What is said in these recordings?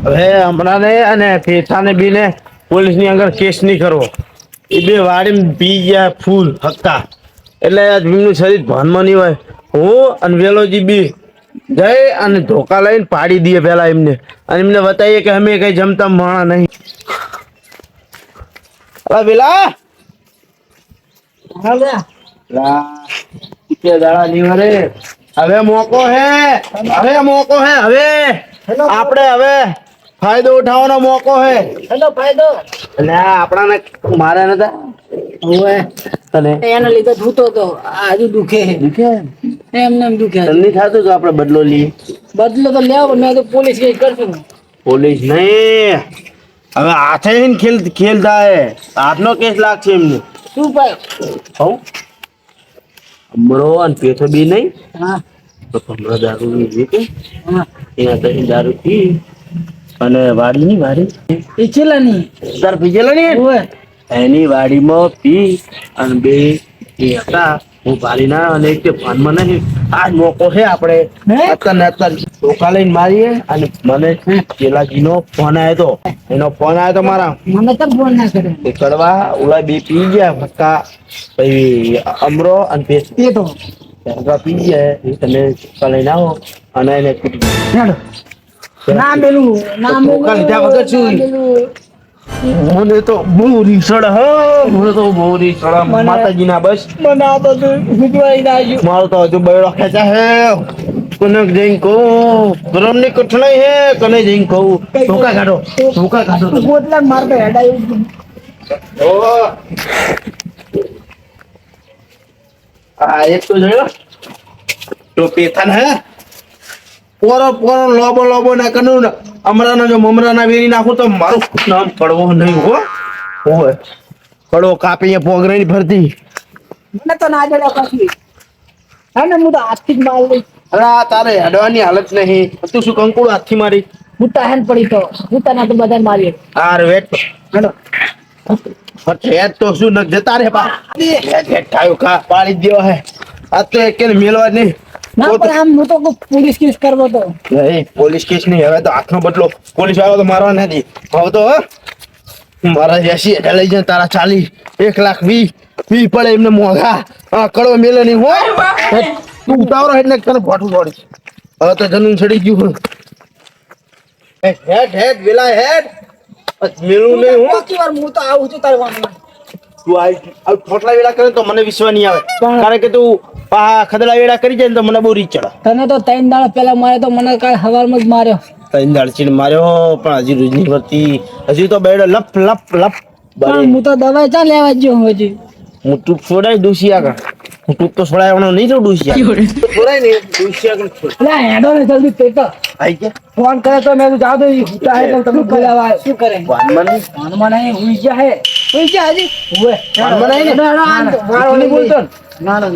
હવે હમણાં ને અને ફેફસાને બી ને પોલીસ ની આગળ કેસ નહીં કરવો. એ બે વાડી પી ગયા ફૂલ હક્કા એટલે ભીમનું શરીર ભાનમાં નહીં હોય. હું અને વેલોજી બી જઈ અને ધોકા લઈને પાડી દઈએ પેલા એમને અને એમને બતાવીએ કે અમે કઈ જમતા માણા નહીં. અલા વેલા દાડા ની વરે હવે મોકો હે હવે આપણે હવે ફાયદો ઉઠાવવાનો મોકો હે. હેલો ફાયદો એટલે આપણાને મારે નતા ઓએ તને એના લીધે ધૂતો તો આજુ દુખે દુખે એમને એમ દુખે તને થાતું કે આપણે બદલો લઈએ. બદલો તો લેવો મેં તો પોલીસ કેસ કરશું. પોલીસ નહીં હવે હાથે ખેલતા હે હાથનો કેસ લાગશે એમને. શું ભાઈ હવ અમરો અને પેથો બી નહીં હા તો હમણાં દારૂ ની કે હા એના તઈ દારૂ પી અને વાડી ની વાડી એ છેલ્લા ની તાર પીજેલા ને ઓએ એની વાડીમાં પી અને બે એ હતા હું ભાલીના અને એક ભાનમાં નહીં આજ મોકો છે આપણે અત્યારે ધોકા લઈને મારીએ. અને મને પેલાજીનો ફોન આવ્યો તો એનો ફોન આવ્યો તો મારા મને તો ફોન ના કરે એ કડવા ઓલા બે પી ગયા ફક્કા પછી અમરો અને પેટ એ તો પી ગયા એ તમે ધોકા લઈને આવો અને એને હેડો ના મેલું ના ધોકા લીધા વગર શું મને તો બહુ રીસડ મને તો બહુ રીસડ માતાજી ના બસ મને આ તો ભૂતવાઈ નાખ્યું મારો તો હજુ બૈરો ખેંચા હે કોને જઈને કહું ગરમ ની કઠણાઈ હે કને જઈને કહું ધોકા કાઢો ગોટલા મારતો હેડાયું આ એક તો જોયો તો પેથાન હે પોરો લોબો ના કનું ને અમરાના જો મમરાના વેરી નાખું તો મારું નામ કડવો નહીં હોય કડવો કાપી પોગરાની ફરતી મને તો ના જડે કશું હા ને હું તો હાથથી જ માર લઈ અરે તારે હેડવાની હાલત નહીં તું શું કંકુડ હાથથી મારી હું તો હેન પડી તો હું તને તો બધા મારી હાર વેટ હેડો હેડ તો શું ન જતા રે બા હેડ ખાયો ખા પાડી દેવો હે આ તો એક મેલવા નહીં ના પણ આમ હું તો પોલીસ કેસ કરવો તો પોલીસ કેસ નહીં હવે તો હાથનો બદલો પોલીસ વાળો તો મારવા નથી હવે તો મારા 80,000 લઈ જાય તારા 40 1,20,000 પડે એમને મોંઘા કડવો મેલે નહીં હોય તું ઉતાવળો એટલે તને ફોટું પડી હવે તો જમીન ચડી ગયું હેડ વેલા હેડ મેલું નહીં હું બાકી વાર હું તો આવું છું તારે વાંધો તું આ ફોટલા વેલા કરે તો મને વિશ્વાસ નહીં આવે કારણ કે તું ખદડા વેડા કરી જાય ને તો મને બહુ રીચ ચડે. તને તો 3 દાડા પહેલા માર્યો તો મને કાલ હવારમાં જ માર્યો 3 દાડચીને માર્યો પણ હજી રૂજની વર્તી હજી તો બેડો લપ પણ હું તો દવાઈ ચા લેવા જ જો હજી હું તું છોડાય ડૂસી આગળ હું તું તો છોડાયવાનો નહીં તો ડૂસી છોડાય ને ડૂસી આગળ ના હેડો ને જલ્દી પેટો આઈ કે ફોન કરે તો મેં જાવ દો હુતા હે તો તમે બોલાવા શું કરે વાનમાં નહીં હુઈ ગયા હે હજી ઓએ વાનમાં નહીં ને મારો નહીં બોલતો ના તો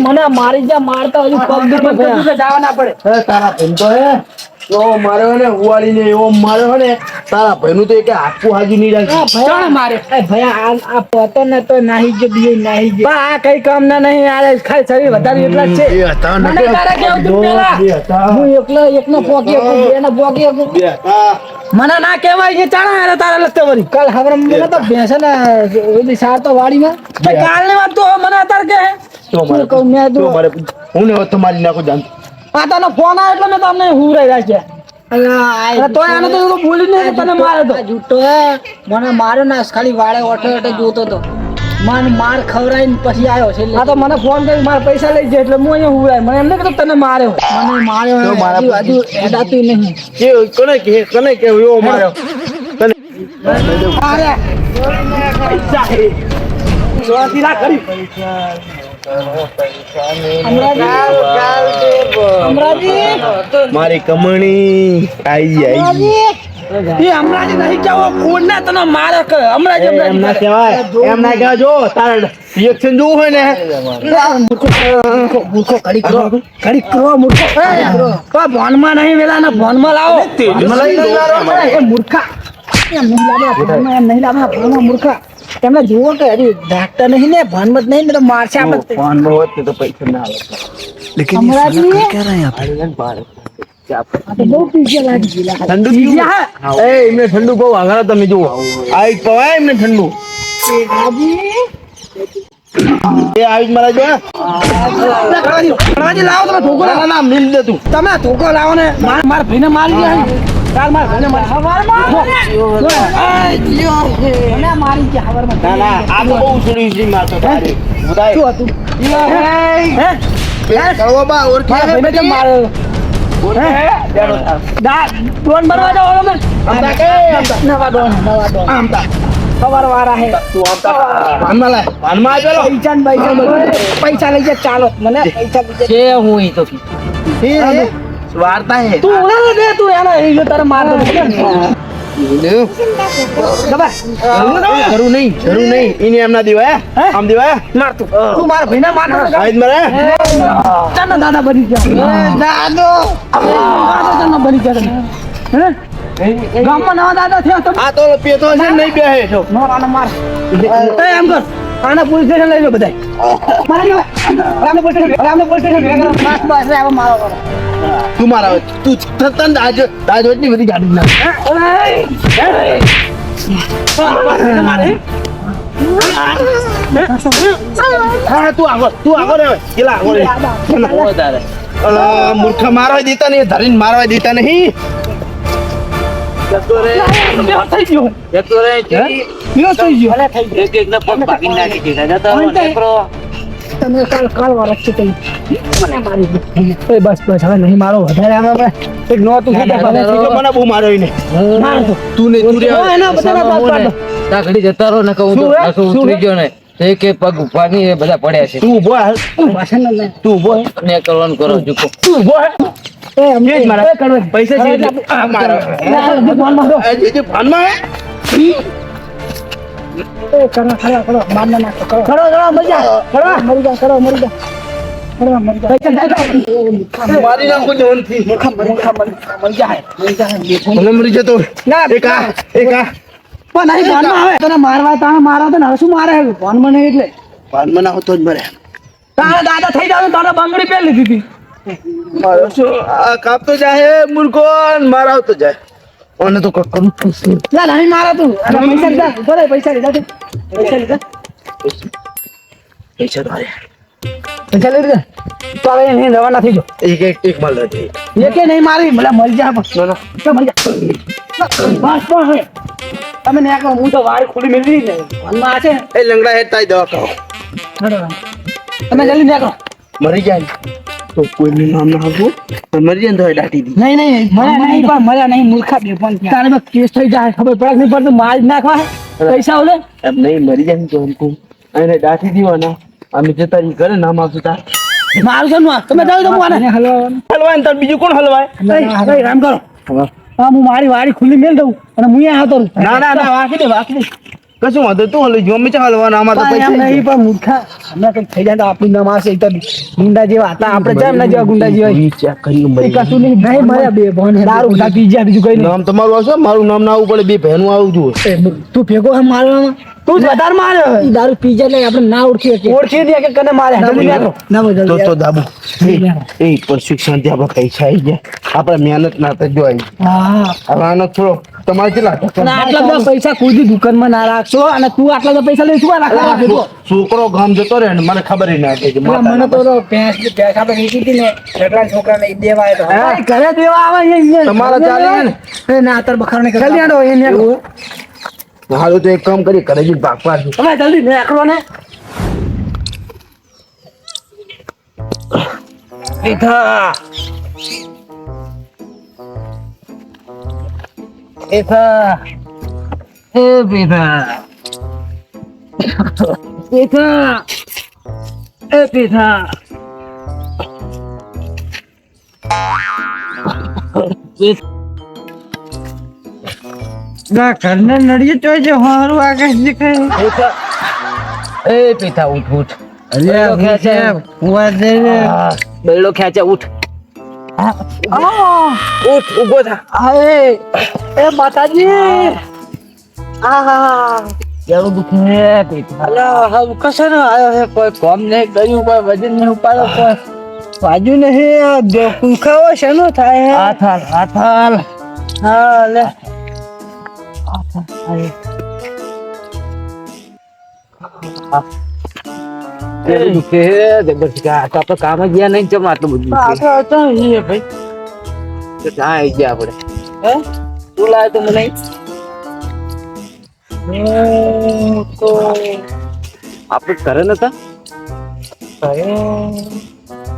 મને મારી જા મારતા હજુ પગ દુખે જવા ના પડે તારા ભાઈ તો હે તો માર્યો ને ઉવાળીને એવો માર્યો ને તારા ભાઈનું તો એક હાથું હાજુ નહીં રાખે કોણ મારે એ ભયા આ પતો ને તો નાહી જ બીએ નાહી જ આ કઈ કામ ના નહીં આ ખાલી શરીર વધારે એટલા જ છે એ હતા મને તારા કેવું તું પેલા હું એકનો પોકી બેનો પોકી મને ના કહેવાય કે ચાણા આરે તારા લત્તે વરી કાલ હવર મને તો ભેંસ ને ઓલી સાર તો વાડીમાં કાલ ની વાત તો મને અતાર કે તો મારે કહું મેં તો મારે હું ને તમારી નાખો જાન આ તને ફોન આવ્યો એટલે મેં તમને હુરાઈ રાખ્યા અલા તો આને તો બોલી ને તને મારે તો જૂટો મને માર્યો ના ખાલી વાળે ઓઠે જોતો તો મને માર ખવરાઈને પછી આવ્યો છે આ તો મને ફોન કરી મારા પૈસા લઈ જાય એટલે હું અહીંયા હુરાય મને એમ નહીં કે તને માર્યો મને માર્યો હજુ એડાતું નહીં કે કને કે એવો માર્યો તને અરે પૈસા હે જોતી ના કરી મારી કમણી આઈ હમણાં નહીં જાવ ફોન ના તને મારે હમણાં એમ ના કહેવાય જો તારે રિએક્શન જોવું હોય ને મૂર્ખો કડી કરો મૂર્ખો ભોનમાં નહીં વેલા ના ભોનમાં લાવો મૂર્ખા એમ નહીં લાવવા મૂર્ખા તમે જુઓ કે હજી ડાક્ટર નહીં ને ભાનમાં જ નહીં ને તો મારશે આપણે ફોન હોત તો પૈસા ના આવે लेकिन ये साला क्या रहा है यहाँ पे આ તો બહુ પીઝા લાગી ગયેલા. ઠંડુ પીવું? એ એમને ઠંડુ કહું આગળ તમે જુઓ આ એક પવાય એમને ઠંડુ એ હાજી એ આવી જ મારા જો કણવાજી લાવો તમે ધોકો લાવો. ના મિલ દે તું તમે ધોકો લાવો ને મારા ભાઈને મારી ગયા કાલ મારા ભાઈને મારી હવારમાં મને મારી ગયા હવારમાં. ના ના આ તો બહુ છોડ્યું છે મારતો તારે બધાય શું હતું કળવો બા ઓળખે મારા ભાઈને કેમ માર્યો? ડોન બનવા જાઓ તમે નવા ડોન આમતા સવાર વાળા હે તું આમતા ભાનમાં લાય ભાનમાં આવેલો પૈસા ને પૈસા બધું પૈસા લઈ જા ચાલો મને પૈસા લઈ જા. વાર્તા હે તું ઓલા દે તું એના એ જો તારે માર દો જરૂર નહીં એને એમ ના દેવાય આમ દેવાય માર તું મારા ભાઈને માર આજ મારે ચાનો દાદા બની ગયા દાદો બની ગયા હે ગામમાં નવા દાદા થયા તમે આ તો પેતો છે નહીં બેહે જો આને માર એ એમ કર આને પોલીસ સ્ટેશન લઈ લો બધાય મારે નો રામને પોલીસ સ્ટેશન માસ બસ આવે મારો કરો તું મારા તું તન દાજ ની બધી ગાડી ના મારે હા તું આગળ રે કેલા આગળ રે મૂર્ખા મારવા દેતા નહીં ધરીને મારવા દેતા નહીં જતો રે થઈ ગયો વિરોધ થઈ ગયો તમે કાલ વાળા છે તઈ મને મારી દે બસ હવે નહીં મારો વધારે આવે એક નો તું મને બહુ માર્યો એને માર દો તું ને તું રે એના બધાના બાદ પાડો ઘડી જતા રહો ને કહું તો શું હે? પાછું ઉતરી ગયો ને તો એક એક પગ ઉપાડી એ બધા પડ્યા છે તું ઊભો હાલ ભાષણ ન લે તું ઊભો હે ને કરવાનું કરો ચૂકો તું ઊભો હે એ અમને એ મારા કરો પૈસા છે એટલે આ મારો ફોન માં દો એ જે ભાનમાં હે એ કરો માર ના નાખો કરો મરી જા મરી જા મરી જા મારી નાખો જોનથી મરી જા મને મરી જતો ના એક આ પણ નહીં ફોનમાં આવે તને મારવા તાણે મારા તો હવે શું મારે ફોનમાં નહીં એટલે ભાનમાં નાખો તો જ મરે તારા દાદા થઈ જાવ તારે બંગડી પહેરી લીધી હતી મારો શું આ કાપતો જાય મૂર્ખો ને મારાવતો જાય ઓને તો કક કરું લા નહીં મારા તું અને પૈસા લીધા બોલે પૈસા લીધા પૈસા તો પૈસા લઈ લીધા તો હવે એને રવાના થઈ જાઓ એક માલ નથી એકે નહીં મારી ભલે મરી જા બસ મરી જા બસ હવે તમે ને આખો હું તો વાળ ખુલી મેળવી ને મનમાં છે એ લંગડા હેડ તાઈ દવા કહો તમે જલ્દી નીકળો મરી જાય તો કોઈનું નામ ના આપવું પણ મરી જાય ને તો એ દાટી દી નહીં મર્યા નહીં પણ મર્યા નહીં મૂર્ખા બે પણ તારે બસ કેસ થઈ જાય ખબર પડે નહીં પડતું માર જ નાખવા પૈસા ઓલે એમ નહીં મરી જાય ને તો હમકું એને દાટી દીવાના અમે જતા ઈ ઘરે નામ આપશું તાર મારું છે તમે જાઓ તો હું આને હલવાય ને તાર બીજું કોણ હલવાય રામ કરો હા હું મારી વાડી ખુલ્લી મેલ દઉં અને હું અહીંયા આવતો રહું ના વાકી દે કશું વાંધો તું હલવી જો અમે ચા હલવાના આમાં તો પણ એમ પૈસા નહીં પણ મૂર્ખા હમણાં કંઈક થઈ જાય તો આપણી નામ આવશે એ તો ગુંડા જેવા હતા આપણે જેમ ના જેવા ગુંડા જેવા ચેક કરી એ મરી કશું નહીં ભાઈ મારા બે ભણ દારૂ ઉઠા પી ગયા બીજું કઈ નહીં નામ તમારું આવશે મારું નામ ના આવવું પડે બે બહેનું આવું જોઈએ તું ભેગો હે મારવામાં તું જ વધારે મારે દારૂ પી જાય એટલે આપણે ના ઓળખી શકીએ ઓળખી દે કે કને મારે જલ્દી નીકળો ના બોલ તો દાબુ એ પ્રશિક્ષણ થી આપણે પૈસા આવી ગયા આપણે મહેનત ના તો જો આવી હા હવે આનો થોડો તમારે કેટલા આટલા બધા પૈસા કોઈ દી દુકાનમાં ના રાખશો અને તું આટલા બધા પૈસા લઈ શું રાખવા છોકરો ગામ જતો રહે ને મને ખબર ના કે મને તો ભેંસ આપણે વેચી હતી ને છોકરા છોકરાને દેવા આવ્યો તો ઘરે દેવા આવે અહીંયા તમારા ચાલે ને ના અત્યારે બખાર ને જલ્દી આડો અહીંયા હાલો તો એક કામ કરી ઘરે જઈને ભાગ પાડજો તમે જલ્દી નીકળો ને પીઠા પીઠા એ પીઠા પીઠા એ પીઠા ઘરને નડીએ તો જે હારું આકાશ દેખાય એ પીઠા ઉઠ અલ્યા ખેંચે ઉવા દે બેડો ખેંચે ઉઠ ઉઠ ઉભો થા આએ એ માતાજી આહા કેવું દુખે પીઠા અલા હા કસર આયો હે કોઈ કોમ નહીં કર્યું કોઈ વજન નહીં ઉપાડ્યો કોઈ બાજુ નહીં કુખાવો શેનો થાય હાથ હાલ હા લે કેવું દુખે જબરજસ્ત આ તો આપણે કામ જ ગયા નહીં જમ આટલું બધું દુખે. ભાઈ તો ત્યાં આવી ગયા આપણે હે શું લાવે તો મને હું તો આપણે કરે નતા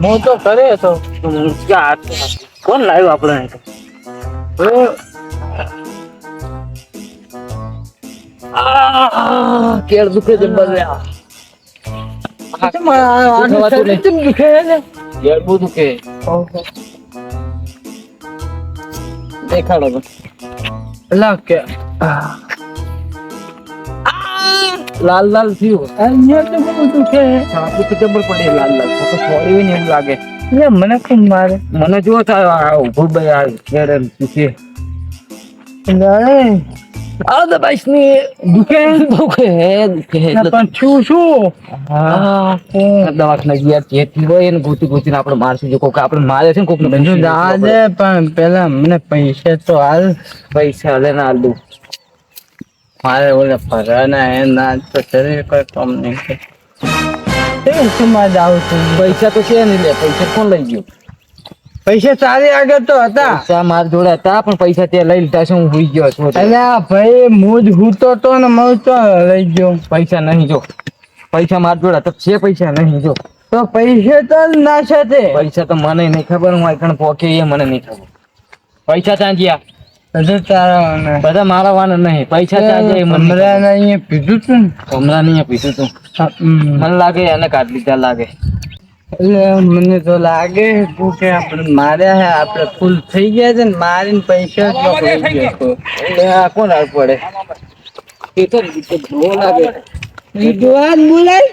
હું તો કરે હતો તો હું ક્યાં કોણ લાવ્યું આપણે કેળ દુખે જબરજસ્ત કેળ બહુ દુખે દેખાડો તો. લાલ લાલ થયું છાતી જબર પડે લાલ લાલ તો સોરી હોય ને એમ લાગે મને કોણ મારે મને જો થાય ઉભું ભાઈ આ કેળ એમ દુખે આ દબાઈશ ની દુખે દુખે એટલે પણ શું દવાખાને ગયા ચેતી હોય એને ગોતી ગોતીને આપણે મારશું જો કોક આપણે મારે છે ને કોક ને દાદે પણ પેલા મને પૈસા તો હાલ પૈસા લે ના દઉં મારે ઓલે ફરાના હે ના તો શરીર કોઈ કામ નહીં કરે માં જાઉં છું પૈસા તો છે નહીં લે પૈસા કોણ લઈ ગયું પૈસા તારી આગળ તો હતા પૈસા મારા જોડે હતા પણ પૈસા ત્યાં લઈ લીધા છે હું ભૂઈ ગયો છું અલ્યા ભાઈ મુજ હૂતો તો ને મઉ તો લઈ ગયો પૈસા નહીં જો પૈસા મારા જોડે હતા છે પૈસા નહીં જો તો પૈસા તો ના છે પૈસા તો મને નહીં ખબર હું આઈકણ પોકે એ મને નહીં ખબર પૈસા ત્યાં ગયા હજુ તારા બધા મારા વાના નહીં પૈસા ત્યાં ગયા એ મને નહીં હમણાં અહીંયા પીધું તું ને ખબર. હમણાં નહીં પીધું તું મને લાગે એને કાઢ લીધા લાગે એટલે મને તો લાગે કે આપણે માર્યા હે આપણે ફૂલ થઈ ગયા છે ને મારીને પૈસા જ પકડી ગયો તો. એટલે આ કોણ હાલ પડે એ તો બહુ લાગે વિદ્વાન બોલાય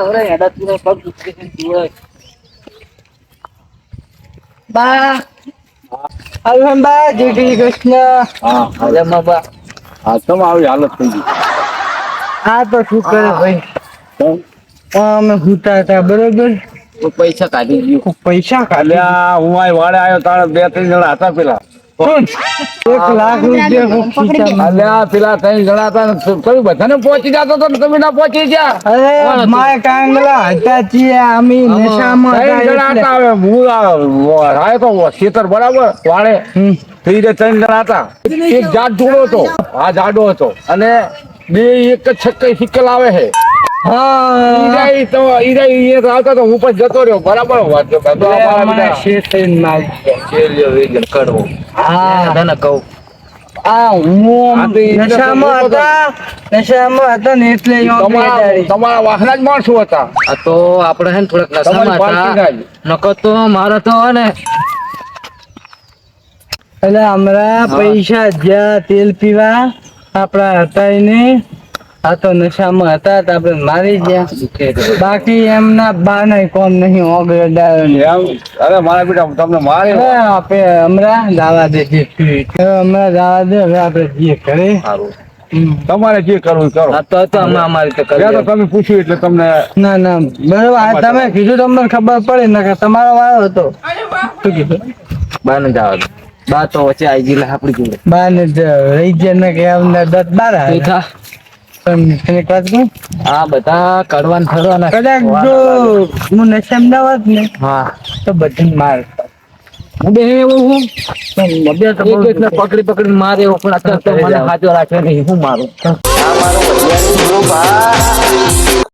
હવે હેડા તું પગ દુખે છે તું બા અલ્હમ્બા જય શ્રી કૃષ્ણ હા હવે બા આ તો આવી હાલત થઈ ગઈ આ તો શું કરે ભાઈ અમે હુતા હતા બરોબર તો પૈસા કાઢી ગયો પૈસા અલ્યા હું આ વાડે આવ્યો તારે 2-3 જણા હતા પેલા 1 લાખ રૂપિયા ખીચામાં. અલ્યા પેલા 3 જણા હતા ને કોઈ બધાને પહોંચી જતો તો ને તમે ના પહોંચી ગયા અરે માય કાંગલા હતા છીએ અમે નશામાં 3 જણા હતા હતા હવે હું આવ્યો તો ખેતર બરાબર વાડે હમ. થઈ 3 જણા હતા એક જાડ ધૂળો હતો આ જાડો હતો અને બે એક જ છક્કે સિક્કલ આવે છે હા ઈ આવતા તો હું પણ જતો રહ્યો બરાબર મને શેતરીને મારી કરવો હા તને કહું આ હું આ તો ઈ નશામાં હતા ને એટલે યો બેદાડી. તમારા વાહના જ માણસો હતા આ તો આપણે હે ને થોડાક તમારી નશામાં પાર્ટી હતા ના જ. નકર તો મારે તો હે ને એટલે હમણાં પૈસા જ્યાં તેલ પીવા આપડા હતા ને આ તો નશામાં હતા તો આપણે મારી ગયા બાકી એમના બા નહીં કોમ નહીં ઓગળડાયો ને. એમ અરે મારા બેટા તમને મારે હવે આપણે હમણાં જવા દે જે થયું. હવે હમણાં જવા દે હવે આપણે જે કરે સારું તમારે જે કરવું એ કરો આ તો અમે અમારી રીતે ત્યાં તો કરી તમે પૂછ્યું એટલે તમને ના ના બરોબર આ તમે કીધું તમને ખબર પડે ને કે તમારો વારો હતો શું કીધું બાને જવા દો બા તો વચ્ચે આવી ગયેલા આપણી જોડે બા ને રહી ગયા ને કે અમને 10-12 પૈસા પણ તને વાત કહું આ બધા કડવાન ફરવાના કદાચ જો હું નશામાં હોત ને હા તો બધાને માર હું બે એવું હું પણ બે તો બહુ એક એકને પકડી પકડી મારે એવો પણ અત્યારે તો મને હાથો રાખે નહીં હું મારું